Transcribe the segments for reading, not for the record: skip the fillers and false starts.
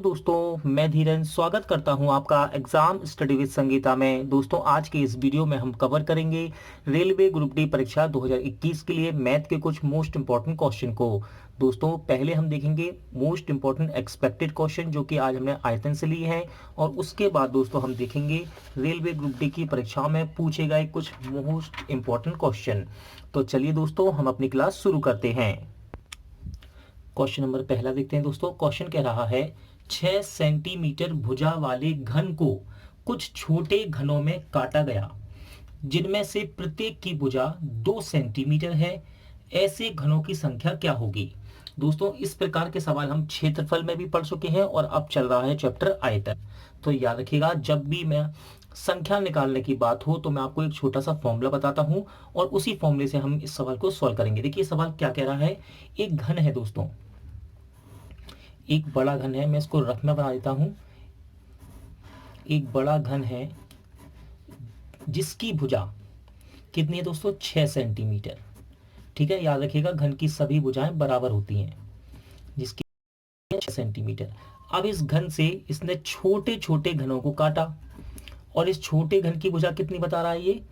दोस्तों, मैं धीरन स्वागत करता हूं आपका एग्जाम स्टडी विद संगीता में। दोस्तों, आज के इस वीडियो में हम कवर करेंगे रेलवे ग्रुप डी परीक्षा 2021 के लिए मैथ के कुछ मोस्ट इंपॉर्टेंट क्वेश्चन को। दोस्तों, पहले हम देखेंगे मोस्ट इंपॉर्टेंट एक्सपेक्टेड क्वेश्चन जो कि आज हमने आयतन से लिए हैं, और उसके बाद दोस्तों हम देखेंगे रेलवे ग्रुप डी की परीक्षा में पूछे गए कुछ मोस्ट इंपॉर्टेंट क्वेश्चन। तो चलिए दोस्तों, हम अपनी क्लास शुरू करते हैं। क्वेश्चन नंबर पहला देखते हैं दोस्तों। क्वेश्चन कह रहा है 6 सेंटीमीटर भुजा वाले घन को कुछ छोटे घनों में काटा गया, जिनमें से प्रत्येक की भुजा 2 सेंटीमीटर है। ऐसे घनों की संख्या क्या होगी? दोस्तों, इस प्रकार के सवाल हम क्षेत्रफल में भी पढ़ चुके हैं और अब चल रहा है चैप्टर आयतन। तो याद रखिएगा, जब भी मैं संख्या निकालने की बात हो तो मैं आपको एक छोटा सा फॉर्मूला बताता हूं और उसी फॉर्मूले से हम इस सवाल को सॉल्व करेंगे। देखिए सवाल क्या कह रहा है। एक घन है दोस्तों, एक बड़ा घन है, मैं इसको रखना बना देता हूं। एक बड़ा घन है जिसकी भुजा कितनी है दोस्तों? 6 सेंटीमीटर। ठीक है, याद रखिएगा घन की सभी भुजाएं बराबर होती हैं। जिसकी 6 सेंटीमीटर। अब इस घन से इसने छोटे छोटे घनों को काटा, और इस छोटे घन की भुजा कितनी बता रहा है? ये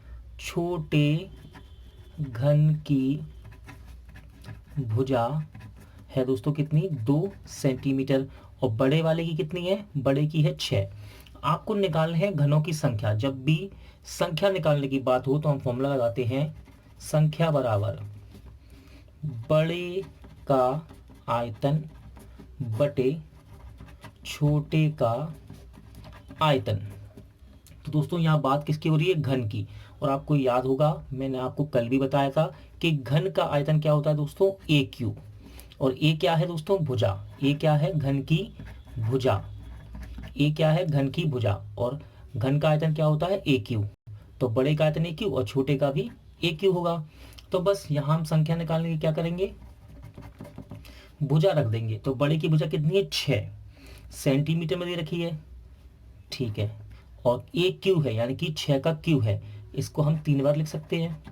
छोटे घन की भुजा है दोस्तों कितनी? 2 सेंटीमीटर। और बड़े वाले की कितनी है? बड़े की है 6। आपको निकालने हैं घनों की संख्या। जब भी संख्या निकालने की बात हो तो हम फॉर्मूला लगाते हैं, संख्या बराबर बड़े का आयतन बटे छोटे का आयतन। तो दोस्तों यहाँ बात किसकी हो रही है? घन की। और आपको याद होगा, मैंने आपको कल भी बताया था कि घन का आयतन क्या होता है दोस्तों? ए क्यू। और ए क्या है दोस्तों? भुजा। ए क्या है? घन की भुजा। ए क्या है? घन की भुजा। और घन का आयतन क्या होता है? ए क्यू। तो बड़े का आयतन ए क्यू और छोटे का भी ए क्यू होगा। तो बस यहाँ हम संख्या निकालने की क्या करेंगे? भुजा रख देंगे। तो बड़े की भुजा कितनी है? 6 सेंटीमीटर में दे रखी है। ठीक है, और ए क्यू है यानी कि 6 का क्यू है। इसको हम 3 बार लिख सकते हैं।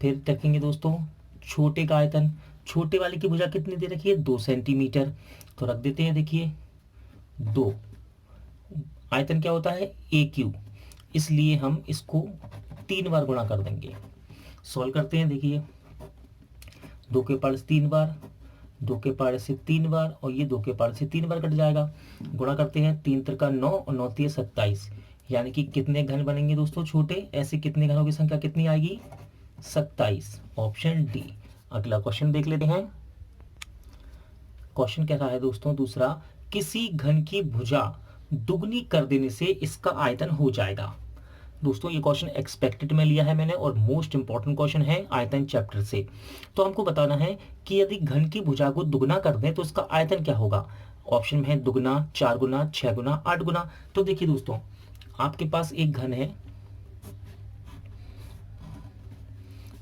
फिर रखेंगे दोस्तों छोटे का आयतन। छोटे वाले की भुजा कितनी दे रखी है? 2 सेंटीमीटर। तो रख देते हैं, देखिए 2। आयतन क्या होता है? ए क्यू। इसलिए हम इसको 3 बार गुणा कर देंगे। सॉल्व करते हैं, देखिए 2 के पावर से 3 बार, 2 के पावर से 3 बार, और ये 2 के पावर से 3 बार कट जाएगा। गुणा करते हैं, 3 त्रिका 9 और 9 तिया 27। यानी कि कितने घन बनेंगे दोस्तों छोटे? ऐसे कितने घनों की संख्या कितनी आएगी? 27। Option D. अगला क्वेश्चन देख लेते हैं। क्वेश्चन कह रहा है दोस्तों दूसरा, किसी घन की भुजा दुगनी कर देने से इसका आयतन हो जाएगा। दोस्तों ये क्वेश्चन एक्सपेक्टेड में लिया है मैंने और मोस्ट इंपॉर्टेंट क्वेश्चन है आयतन चैप्टर से। तो हमको बताना है कि यदि घन की भुजा को दुगना कर दें तो इसका आयतन क्या होगा। ऑप्शन में है दुगना, 4 गुना, 6 गुना, 8 गुना। तो देखिए दोस्तों, आपके पास एक घन है,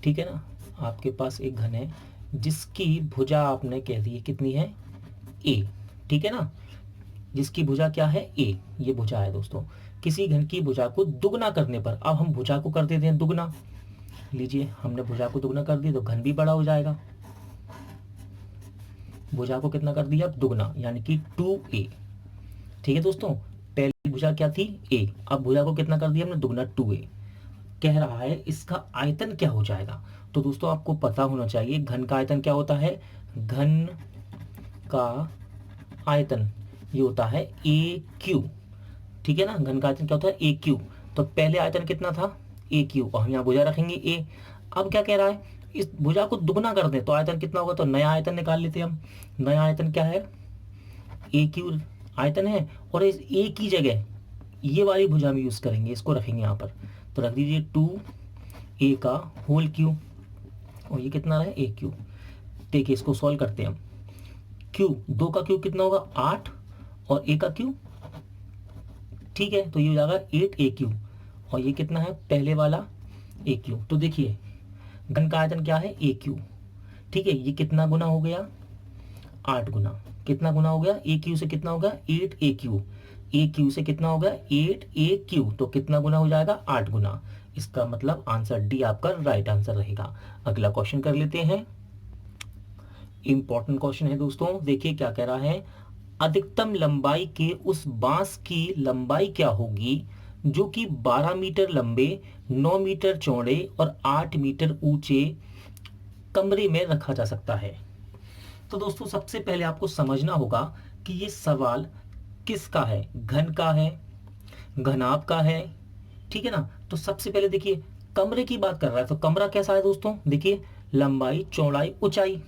ठीक है ना, आपके पास एक घन है जिसकी भुजा आपने कह दी कितनी है? ए। ठीक है ना, जिसकी भुजा क्या है? ए। ये भुजा है दोस्तों। किसी घन की भुजा को दुगना करने पर, अब हम भुजा को कर देते हैं दुगना। लीजिए, हमने भुजा को दुगना कर दिया तो घन भी बड़ा हो जाएगा। भुजा को कितना कर दिया? दुगना, यानी कि 2a। ठीक है दोस्तों, पहली भुजा क्या थी? ए। अब भुजा को कितना कर दिया हमने? दुगना, 2a। कह रहा है इसका आयतन क्या हो जाएगा। तो दोस्तों आपको पता होना चाहिए घन का आयतन क्या होता है। घन का आयतन ये होता है ए क्यू। ठीक है ना, घन का आयतन क्या होता है? ए क्यू। तो पहले आयतन कितना था? ए क्यू, और हम यहाँ भुजा रखेंगे ए। अब क्या कह रहा है? इस भुजा को दुगना कर दें तो आयतन कितना होगा? तो नया आयतन निकाल लेते हैं हम। नया आयतन क्या है? ए क्यू आयतन है, और इस ए की जगह ये वाली भुजा में यूज करेंगे, इसको रखेंगे यहाँ पर। तो रख दीजिए 2a का होल क्यू, और ये कितना रहा? ए क्यू। देखिए इसको सॉल्व करते हैं हम। क्यू, 2 का क्यू कितना होगा? 8, और ए का क्यू, ठीक है, तो ये हो जाएगा 8a क्यू। और ये कितना है? पहले वाला ए क्यू। तो देखिए घन का आयतन क्या है? ए क्यू। ठीक है, ये कितना गुना हो गया? 8 गुना। कितना गुना हो गया? ए क्यू से कितना होगा? 8a Q. ए क्यू से कितना होगा? 8a Q. तो कितना गुना हो जाएगा? 8 गुना। इसका मतलब आंसर डी आपका राइट आंसर रहेगा। अगला क्वेश्चन कर लेते हैं। इंपॉर्टेंट क्वेश्चन है दोस्तों, देखिए क्या कह रहा है। अधिकतम लंबाई के उस बांस की लंबाई क्या होगी जो कि 12 मीटर लंबे, 9 मीटर चौड़े और 8 मीटर ऊंचे कमरे में रखा जा सकता है। तो दोस्तों सबसे पहले आपको समझना होगा कि ये सवाल किसका है, घन का है, घनाभ का है, ठीक है ना। तो सबसे पहले देखिए कमरे की बात कर रहा है, तो कमरा कैसा है दोस्तों, देखिए लंबाई, चौड़ाई, ऊंचाई,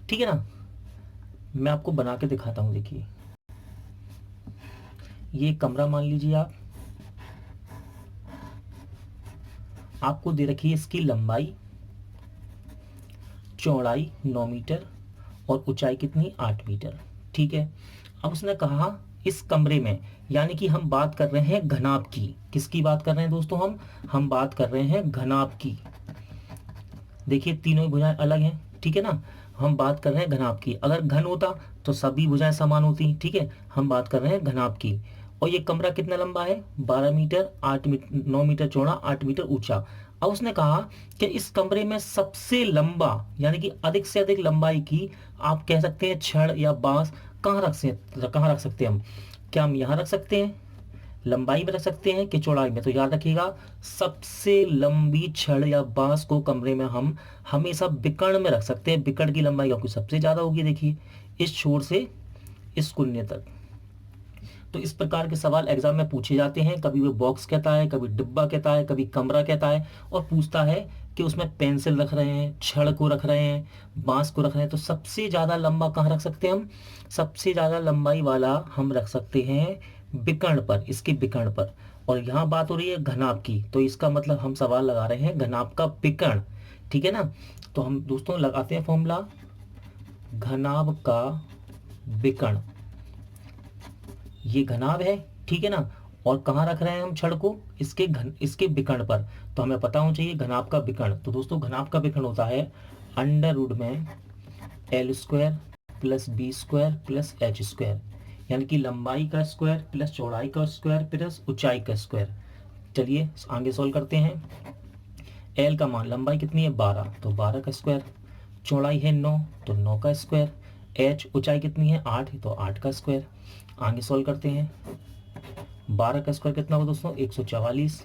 ठीक है ना। मैं आपको बना के दिखाता हूं, देखिए ये कमरा मान लीजिए आप, आपको दे रखी है इसकी लंबाई, चौड़ाई 9 मीटर और ऊंचाई कितनी, 8 मीटर, ठीक है। अब उसने कहा इस कमरे में, यानी कि हम बात कर रहे हैं घनाभ की, किसकी बात कर रहे हैं दोस्तों, हम बात कर रहे हैं घनाभ की। देखिए तीनों भुजाएं अलग हैं, ठीक है ना। हम बात कर रहे हैं घनाभ की, अगर घन होता तो सभी भुजाएं समान होती, ठीक है। हम बात कर रहे हैं घनाभ की। और ये कमरा कितना लंबा है, 12 मीटर, 8 मीटर, 9 मीटर चौड़ा, 8 मीटर ऊंचा। अब उसने कहा कि इस कमरे में सबसे लंबा, यानी कि अधिक से अधिक लंबाई की, आप कह सकते हैं छड़ या बांस, कहाँ रख सकते हैं हम, क्या हम यहाँ रख सकते हैं, लंबाई में रख सकते हैं कि चौड़ाई में। तो याद रखिएगा सबसे लंबी छड़ या बांस को कमरे में हम हमेशा बिकर्ण में रख सकते हैं। बिकर्ण की लंबाई आपकी सबसे ज्यादा होगी, देखिए इस छोर से इस कुन्ने तक। तो इस प्रकार के सवाल एग्जाम में पूछे जाते हैं, कभी वो बॉक्स कहता है, कभी डिब्बा कहता है, कभी कमरा कहता है, और पूछता है कि उसमें पेंसिल रख रहे हैं, छड़ को रख रहे हैं, बांस को रख रहे हैं, तो सबसे ज्यादा लंबा कहाँ रख सकते हैं हम, सबसे ज्यादा लंबाई वाला हम रख सकते हैं बिकर्ण पर, इसके बिकर्ण पर। और यहाँ बात हो रही है घनाभ की, तो इसका मतलब हम सवाल लगा रहे हैं घनाभ का बिकर्ण, ठीक है ना। तो हम दोस्तों लगाते हैं फॉर्मूला, घनाभ का बिकर्ण, ये घनाभ है, ठीक है ना। और कहाँ रख रहे हैं हम छड़ को, इसके विकर्ण पर। तो हमें पता होना चाहिए घनाभ का विकर्ण। तो दोस्तों घनाभ का विकर्ण होता है अंडर रूट में L square plus B square plus H square, यानी कि लंबाई का स्क्वायर प्लस चौड़ाई का स्क्वायर प्लस ऊंचाई का स्क्वायर। चलिए आगे सॉल्व करते हैं। एल का मान, लंबाई कितनी है 12, तो 12 का स्क्वायर, चौड़ाई है 9 तो 9 का स्क्वायर, एच ऊंचाई कितनी है 8 तो 8 का स्क्वायर। आगे सॉल्व करते हैं। 12 का स्क्वायर कितना हुआ दोस्तों 144,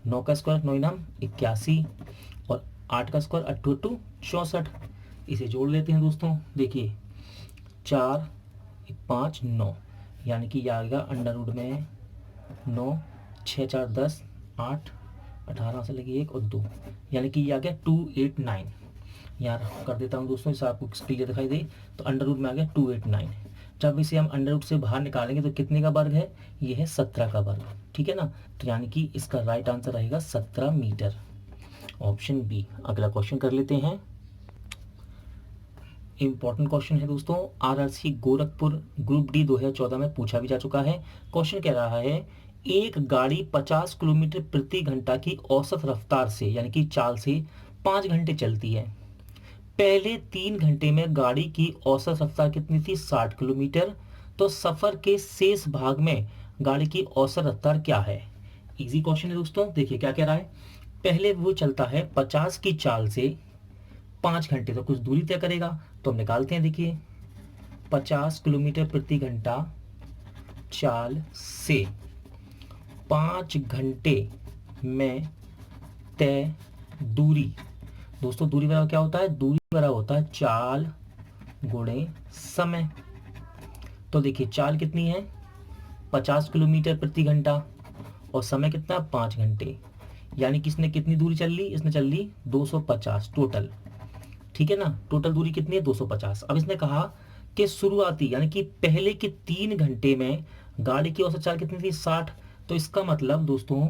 9 का स्क्वायर 9 नाम 81 और 8 का स्क्वायर 8 64। इसे जोड़ लेते हैं दोस्तों, देखिए 4 5 9, यानी कि यह आ गया अंडर रूट में 9, 6 4 10, 8 18 से लगी 1 और 2, यानी कि यह आ गया 289। यहाँ कर देता हूँ दोस्तों, इसे आपको क्लियर दिखाई दे। तो अंडर रूट में आ गया 289। जब इसे हम अंडर रूट से बाहर निकालेंगे तो कितने का वर्ग है, ये है 17 का वर्ग, ठीक है ना। तो यानी कि इसका राइट आंसर रहेगा 17 मीटर, ऑप्शन बी। अगला क्वेश्चन कर लेते हैं। इंपॉर्टेंट क्वेश्चन है दोस्तों, आरआरसी गोरखपुर ग्रुप डी 2014 में पूछा भी जा चुका है। क्वेश्चन कह रहा है एक गाड़ी 50 किलोमीटर प्रति घंटा की औसत रफ्तार से, यानी कि चाल से 5 घंटे चलती है। पहले 3 घंटे में गाड़ी की औसत रफ्तार कितनी थी 60 किलोमीटर। तो सफर के शेष भाग में गाड़ी की औसत रफ्तार क्या है। इजी क्वेश्चन है दोस्तों, देखिए क्या कह रहा है। पहले वो चलता है 50 की चाल से 5 घंटे, तो कुछ दूरी तय करेगा, तो हम निकालते हैं। देखिए 50 किलोमीटर प्रति घंटा चाल से 5 घंटे में तय दूरी, दोस्तों दूरी बराबर क्या होता है, दूरी बराबर होता है चाल गुणे समय। तो देखिए चाल कितनी है 50 किलोमीटर प्रति घंटा और समय कितना 5 घंटे, यानी कि इसने कितनी दूरी चल ली, इसने चल ली 250 टोटल, ठीक है ना। टोटल दूरी कितनी है 250। अब इसने कहा कि शुरुआती, यानी कि पहले के 3 घंटे में गाड़ी की औसत चाल कितनी थी 60। तो इसका मतलब दोस्तों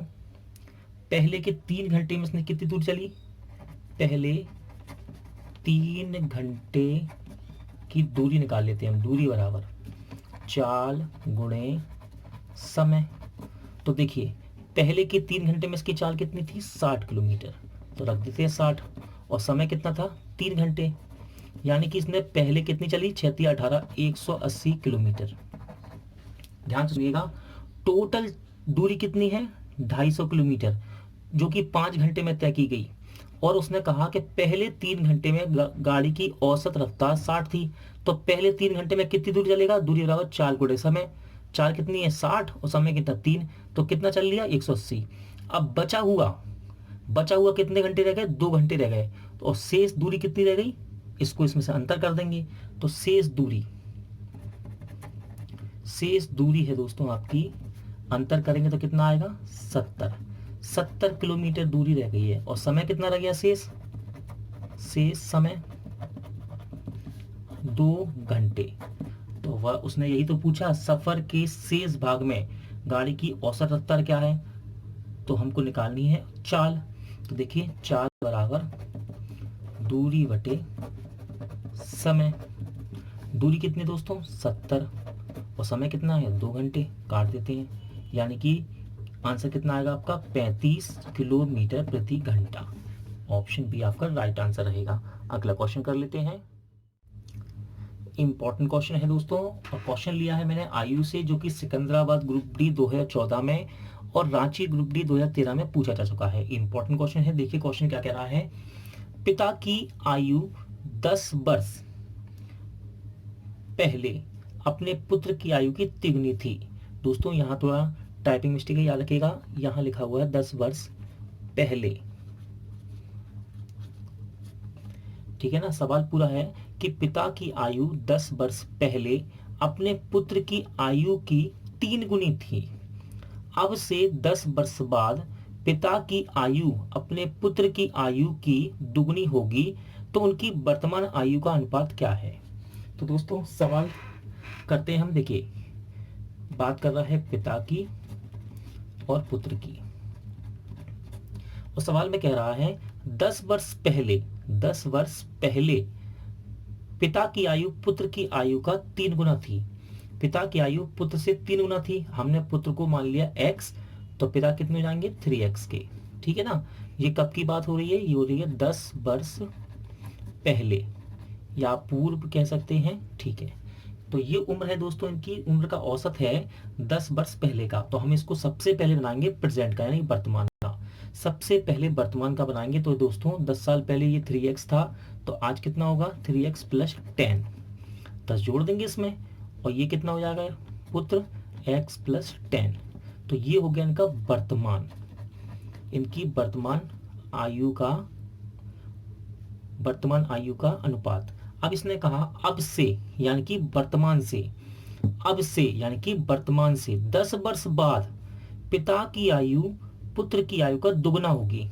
पहले के 3 घंटे में इसने कितनी दूरी चली, पहले 3 घंटे की दूरी निकाल लेते हैं हम, दूरी बराबर चाल गुणे समय। तो देखिए पहले के 3 घंटे में इसकी चाल कितनी थी 60 किलोमीटर, तो रख देते हैं 60, और समय कितना था 3 घंटे, यानी कि इसने पहले कितनी चली 6 18 180 किलोमीटर। ध्यान से सुनिएगा, टोटल दूरी कितनी है 250 किलोमीटर, जो कि 5 घंटे में तय की गई। और उसने कहा कि पहले 3 घंटे में गाड़ी की औसत रफ्तार 60 थी। तो पहले 3 घंटे में कितनी दूरी चलेगा, दूरी बराबर 4 गुणे समय। 4 कितनी है 60 और समय कितना 3, तो कितना चल लिया 180। अब बचा हुआ कितने घंटे रह गए, 2 घंटे रह गए। तो और शेष दूरी कितनी रह गई, इसको इसमें से अंतर कर देंगे। तो शेष दूरी है दोस्तों आपकी, अंतर करेंगे तो कितना आएगा 70 किलोमीटर दूरी रह गई है। और समय कितना रह गया शेष समय 2 घंटे। तो वह उसने यही तो पूछा, सफर के शेष भाग में गाड़ी की औसत रफ्तार क्या है, तो हमको निकालनी है चाल। तो देखिए चाल बराबर दूरी बटे समय। दूरी कितनी दोस्तों 70 और समय कितना है 2 घंटे, काट देते हैं। यानी कि आंसर कितना आएगा आपका 35 किलोमीटर प्रति घंटा। ऑप्शन बी आपका राइट आंसर रहेगा। अगला क्वेश्चन कर लेते हैं। इंपॉर्टेंट क्वेश्चन है दोस्तों, और क्वेश्चन लिया है मैंने आयु से, जो कि सिकंदराबाद ग्रुप डी 2014 में और रांची ग्रुप डी 2013 में पूछा जा चुका है। इंपॉर्टेंट क्वेश्चन है, देखिए क्वेश्चन क्या कह रहा है। पिता की आयु 10 वर्ष पहले अपने पुत्र की आयु की तिगुनी थी। दोस्तों यहाँ थोड़ा टाइपिंग मिस्टेक है, याद रखिएगा। यहाँ लिखा हुआ है 10 वर्ष पहले, ठीक है ना। सवाल पूरा है कि पिता की आयु 10 वर्ष पहले अपने पुत्र की आयु की 3 गुनी थी। अब से 10 वर्ष बाद पिता की आयु अपने पुत्र की आयु की दुगनी होगी, तो उनकी वर्तमान आयु का अनुपात क्या है। तो दोस्तों सवाल करते हैं हम। देखिए बात कर रहा है पिता की और पुत्र की, और सवाल में कह रहा है 10 वर्ष पहले पिता की आयु पुत्र की आयु का 3 गुना थी। पिता की आयु पुत्र से 3 गुना थी, हमने पुत्र को मान लिया x, तो पिता कितने हो जाएंगे 3x के, ठीक है ना। ये कब की बात हो रही है, ये हो रही है 10 वर्ष पहले या पूर्व कह सकते हैं, ठीक है। तो ये उम्र है दोस्तों, इनकी उम्र का औसत है 10 वर्ष पहले का। तो हम इसको सबसे पहले बनाएंगे प्रेजेंट का, यानी वर्तमान का। सबसे पहले वर्तमान का बनाएंगे, तो दोस्तों 10 साल पहले ये 3x था, तो आज कितना होगा 3x + 10, 10 जोड़ देंगे इसमें, और ये कितना हो जाएगा पुत्र x + 10। तो ये हो गया इनका वर्तमान, इनकी वर्तमान आयु का अनुपात। अब इसने कहा अब से यानी कि वर्तमान से, अब से यानी कि वर्तमान से 10 वर्ष बाद पिता की आयु पुत्र की आयु का दुगना होगी।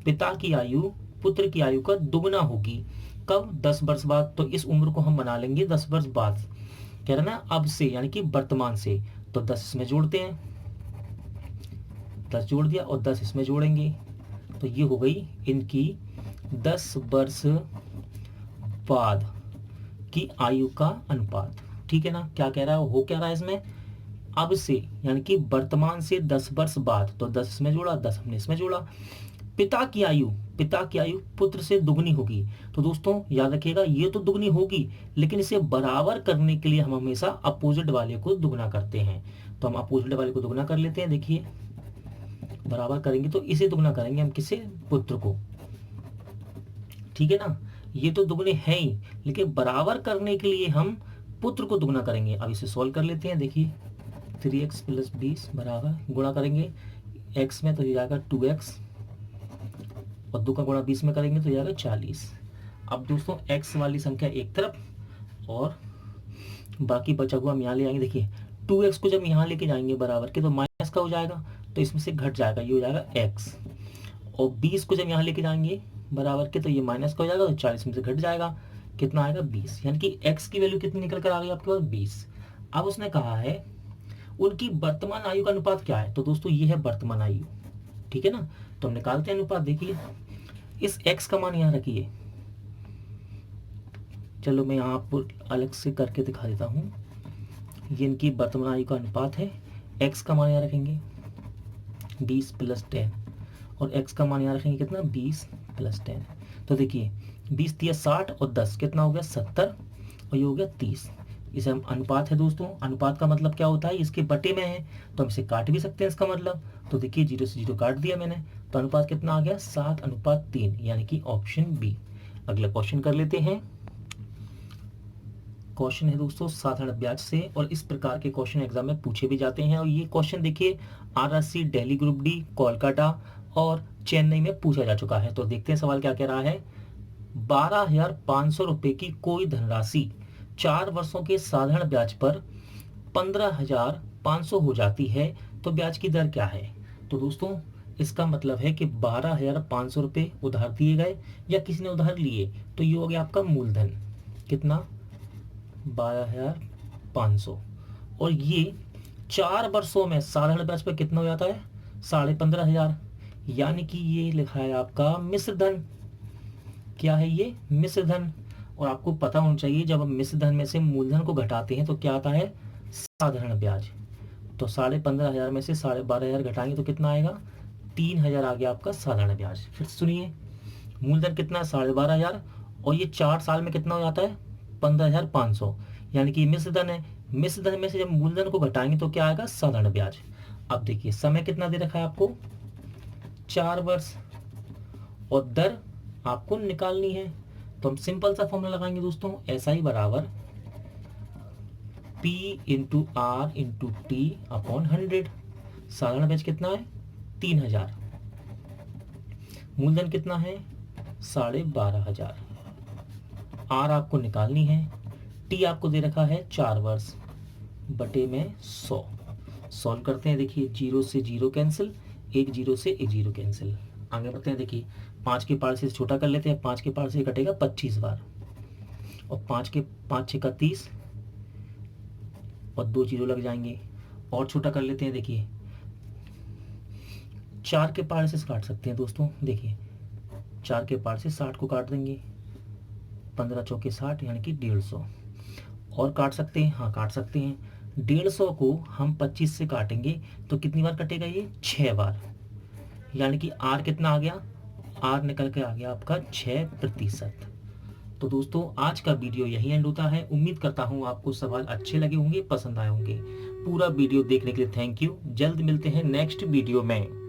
पिता की आयु पुत्र की आयु का दुगना होगी कब, 10 वर्ष बाद। तो इस उम्र को हम बना लेंगे 10 वर्ष बाद, कह रहे ना अब से यानी कि वर्तमान से। तो 10 इसमें जोड़ते हैं, 10 जोड़ दिया और 10 इसमें जोड़ेंगे, तो ये हो गई इनकी 10 वर्ष बाद की आयु का अनुपात, ठीक है ना। क्या कह रहा है, हो क्या रहा है इसमें, अब से यानी कि वर्तमान से 10 वर्ष बाद, तो 10 इसमें जोड़ा 10 हमने इसमें जोड़ा। पिता की आयु पुत्र से दुगनी होगी। तो दोस्तों याद रखिएगा ये तो दुगनी होगी, लेकिन इसे बराबर करने के लिए हम हमेशा अपोजिट वाले को दुगना करते हैं। तो हम अपोजिट वाले को दुगना कर लेते हैं। देखिए बराबर करेंगे तो इसे दुगना करेंगे हम, किसे, पुत्र को, ठीक है ना। ये तो दुगने हैं ही, लेकिन बराबर करने के लिए हम पुत्र को दुगना करेंगे। अब इसे सॉल्व कर लेते हैं। देखिए 3x + 20 बराबर, गुणा करेंगे x में तो ये जाएगा 2x, और 2 का गुणा 20 में करेंगे तो ये जाएगा 40। अब दोस्तों x वाली संख्या एक तरफ और बाकी बचा हुआ हम यहाँ ले आएंगे। देखिए 2x को जब यहाँ लेके जाएंगे बराबर के, तो माइनस का हो जाएगा, तो इसमें से घट जाएगा, ये हो जाएगा x। और 20 को जब यहाँ लेके जाएंगे बराबर के, तो ये माइनस का हो जाएगा, तो 40 में से घट जाएगा, कितना आएगा 20। यानी कि x की वैल्यू कितनी निकल कर आ गई आपके पास 20। अब उसने कहा है उनकी वर्तमान आयु का अनुपात क्या है। तो दोस्तों ये है वर्तमान आयु, ठीक है ना। तो हम निकालते हैं अनुपात। देखिए इस x का मान यहाँ रखिए, चलो मैं यहाँ आपको अलग से करके दिखा देता हूँ। ये इनकी वर्तमान आयु का अनुपात है। x का मान यहाँ रखेंगे 20 + 10, और x का मान यहाँ रखेंगे कितना 20 + 10। तो देखिए 20 दिया 60 और 10 कितना हो गया 70, और ये हो गया 30। इसे हम अनुपात है दोस्तों, अनुपात का मतलब क्या होता है, इसके बटे में है, तो हम इसे काट भी सकते हैं इसका मतलब। तो देखिए 0 से 0 काट दिया मैंने, तो अनुपात कितना आ गया 7:3, यानी कि ऑप्शन बी। अगला क्वेश्चन कर लेते हैं। क्वेश्चन है दोस्तों साधारण ब्याज से, और इस प्रकार के क्वेश्चन एग्जाम में पूछे भी जाते हैं। और ये क्वेश्चन देखिए RRC, Delhi group D, Kolkata और चेन्नई में पूछा जा चुका है। तो देखते हैं सवाल क्या कह रहा है। 12,500 रुपए की कोई धनराशि 4 वर्षों के साधारण ब्याज पर 15,500 हो जाती है, तो ब्याज की दर क्या है। तो दोस्तों इसका मतलब है कि 12,500 रुपये उधार दिए गए या किसी ने उधार लिए, तो ये हो गया आपका मूलधन। कितना 12,500, और ये 4 वर्षों में साधारण ब्याज पर कितना हो जाता है 15,500, यानी कि ये लिखा है आपका मिश्र धन। क्या है ये मिश्र धन। और आपको पता होना चाहिए जब हम मिश्र धन में से मूलधन को घटाते हैं तो क्या आता है साधारण ब्याज। तो 15,500 में से 12,500 घटाएंगे तो कितना आएगा 3,000 आ गया आपका साधारण ब्याज। फिर सुनिए मूलधन कितना 12,500, और ये 4 साल में कितना हो जाता है 15,500, यानी कि मिश्र धन है। मिश्र धन में से जब मूलधन को घटाएंगे तो क्या आएगा साधारण ब्याज। अब देखिए समय कितना दे रखा है आपको 4 वर्ष, और दर आपको निकालनी है। तो हम सिंपल सा फॉर्मूला लगाएंगे दोस्तों, SI बराबर P into R into T upon 100। साधारण ब्याज कितना है 3,000, मूलधन कितना है 12,500, आर आपको निकालनी है, टी आपको दे रखा है 4 वर्ष बटे में 100। सॉल्व करते हैं। देखिए 0 से 0 कैंसिल, 1 0 से 1 0 कैंसिल। आगे बढ़ते हैं। देखिए 5 के पार से छोटा कर लेते हैं, 5 के पार से कटेगा 25 बार, और 5 6 का 30, और 2 0 लग जाएंगे। और छोटा कर लेते हैं। देखिए 4 के पार से काट सकते हैं दोस्तों। देखिए 4 के पार से 60 को काट देंगे, 15 चौके 60, यानी कि 150। और काट सकते हैं, हाँ काट सकते हैं। 150 को हम 25 से काटेंगे तो कितनी बार कटेगा ये 6 बार, यानी कि आर कितना आ गया, आर निकल के आ गया आपका 6%। तो दोस्तों आज का वीडियो यही एंड होता है। उम्मीद करता हूँ आपको सवाल अच्छे लगे होंगे, पसंद आए होंगे। पूरा वीडियो देखने के लिए थैंक यू। जल्द मिलते हैं नेक्स्ट वीडियो में।